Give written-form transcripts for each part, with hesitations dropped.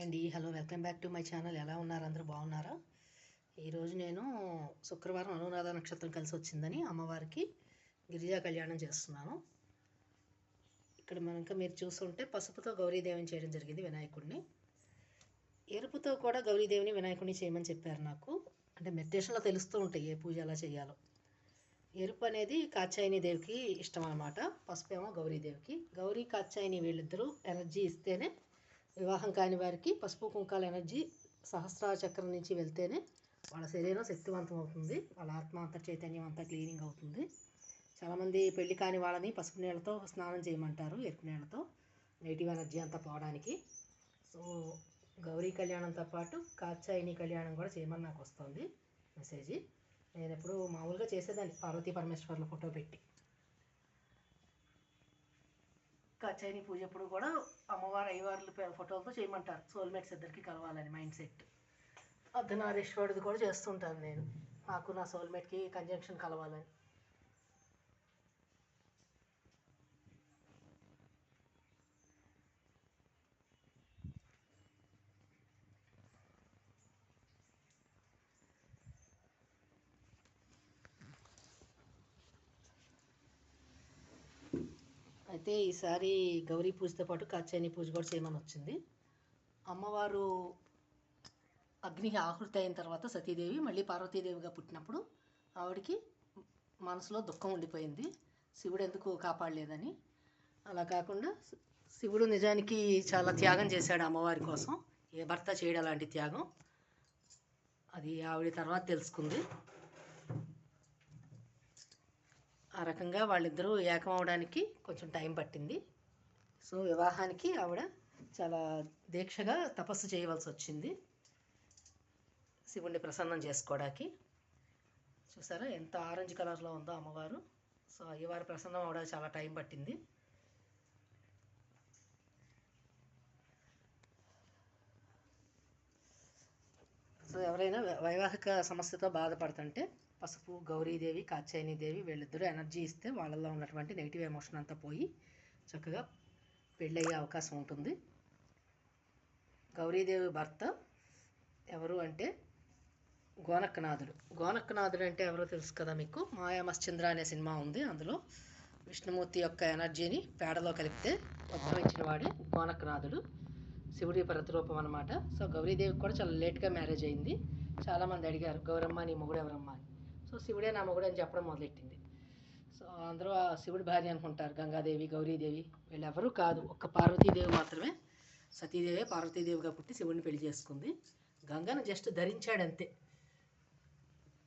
అండి. Hello, welcome back to my channel. ఎలా ఉన్నారు? అందరూ బాగున్నారా? ఈరోజు నేను శుక్రవారం అనురాధ నక్షత్రం కలిసి వచ్చిందని అమ్మవారికి గిరిజా కళ్యాణం చేస్తున్నాను. ఇక్కడ మీరు చూస్తుంటే పసుపుతో గౌరీదేవిని చేయడం జరిగింది, వినాయకుడిని. ఎరుపుతో కూడా గౌరీదేవిని వినాయకుడిని చేయమని చెప్పారు నాకు. అంటే మెడిటేషన్లో తెలుస్తూ ఉంటాయి ఏ పూజ ఎలా చేయాలో. ఎరుపు అనేది కాత్యాయని దేవికి ఇష్టం అన్నమాట, పసుపు ఏమో గౌరీదేవికి. గౌరీ కాత్యాయని వీళ్ళిద్దరూ ఎనర్జీ ఇస్తేనే వివాహం కాని వారికి పసుపు కుంకాల ఎనర్జీ సహస్రార చక్రం నుంచి వెళ్తేనే వాళ్ళ శరీరం శక్తివంతం అవుతుంది, వాళ్ళ ఆత్మ అంతా చైతన్యం అంతా క్లీనింగ్ అవుతుంది. చాలామంది పెళ్లి కాని వాళ్ళని పసుపు నీళ్ళతో స్నానం చేయమంటారు, ఎరుపు నీళ్ళతో, నెగిటివ్ ఎనర్జీ అంతా పోవడానికి. సో గౌరీ కళ్యాణంతో పాటు కాత్యాయని కళ్యాణం కూడా చేయమని నాకు వస్తుంది మెసేజ్. నేను ఎప్పుడు మామూలుగా చేసేదాన్ని పార్వతీ పరమేశ్వర్ల ఫోటో పెట్టి. కాత్యాయని పూజ ఎప్పుడు కూడా అమ్మవారు అయ్యవార్ల ఫోటోలతో చేయమంటారు, సోల్మేట్స్ ఇద్దరికి కలవాలని మైండ్ సెట్. అర్ధనారీశ్వరుడిది కూడా చేస్తుంటాను నేను, నాకు నా సోల్మేట్కి కంజంక్షన్ కలవాలని. అయితే ఈసారి గౌరీ పూజతో పాటు కాత్యాయని పూజ కూడా చేయమని వచ్చింది. అమ్మవారు అగ్నికి ఆహుతి అయిన తర్వాత సతీదేవి మళ్ళీ పార్వతీదేవిగా పుట్టినప్పుడు ఆవిడికి మనసులో దుఃఖం ఉండిపోయింది, శివుడు ఎందుకు కాపాడలేదని. అలా కాకుండా శివుడు నిజానికి చాలా త్యాగం చేశాడు అమ్మవారి కోసం, ఏ భర్త చేయడం అలాంటి త్యాగం. అది ఆవిడ తర్వాత తెలుసుకుంది. ఆ రకంగా వాళ్ళిద్దరూ ఏకం అవడానికి కొంచెం టైం పట్టింది. సో వివాహానికి ఆవిడ చాలా దీక్షగా తపస్సు చేయవలసి వచ్చింది శివుణ్ణి ప్రసన్నం చేసుకోవడానికి. చూసారా ఎంత ఆరెంజ్ కలర్లో ఉందో అమ్మవారు. సో అయ్యవారు ప్రసన్నం అవడానికి చాలా టైం పట్టింది. సో ఎవరైనా వైవాహిక సమస్యతో బాధపడుతుంటే పసుపు, గౌరీదేవి, కాత్యాయని దేవి వీళ్ళిద్దరూ ఎనర్జీ ఇస్తే వాళ్ళల్లో ఉన్నటువంటి నెగిటివ్ ఎమోషన్ అంతా పోయి చక్కగా పెళ్ళయ్యే అవకాశం ఉంటుంది. గౌరీదేవి భర్త ఎవరు అంటే గోనక్కనాథుడు. గోనక్కనాథుడు అంటే ఎవరో తెలుసు కదా మీకు, మాయా మశ్చంద్ర అనే సినిమా ఉంది, అందులో విష్ణుమూర్తి యొక్క ఎనర్జీని పేడలో కలిపితే ఉద్భవించిన వాడే గోనక్కనాథుడు, శివుడి ప్రతిరూపం అనమాట. సో గౌరీదేవికి కూడా చాలా లేట్గా మ్యారేజ్ అయింది. చాలామంది అడిగారు, గౌరమ్మ నీ మొగుడు ఎవరమ్మా అని. సో శివుడే నా మొగుడు అని చెప్పడం మొదలెట్టింది. సో అందరూ ఆ శివుడి భార్య అనుకుంటారు, గంగాదేవి, గౌరీదేవి. వీళ్ళెవరూ కాదు, ఒక్క పార్వతీదేవి మాత్రమే. సతీదేవి పార్వతీదేవిగా పుట్టి శివుడిని పెళ్లి చేసుకుంది. గంగను జస్ట్ ధరించాడంతే,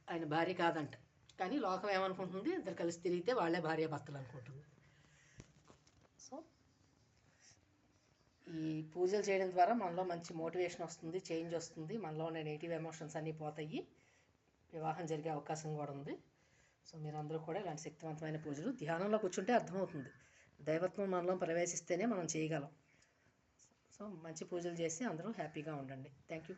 ఆయన భార్య కాదంట. కానీ లోకం ఏమనుకుంటుంది, ఇద్దరు కలిసి తిరిగితే వాళ్ళే భార్య భర్తలు అనుకుంటుంది. సో ఈ పూజలు చేయడం ద్వారా మనలో మంచి మోటివేషన్ వస్తుంది, చేంజ్ వస్తుంది, మనలో ఉన్న నెగిటివ్ ఎమోషన్స్ అన్నీ పోతాయి, వివాహం జరిగే అవకాశం కూడా ఉంది. సో మీరందరూ కూడా ఇలాంటి శక్తివంతమైన పూజలు ధ్యానంలో కూర్చుంటే అర్థమవుతుంది, దైవత్వం మనలో ప్రవేశిస్తేనే మనం చేయగలం. సో మంచి పూజలు చేసి అందరూ హ్యాపీగా ఉండండి. Thank you.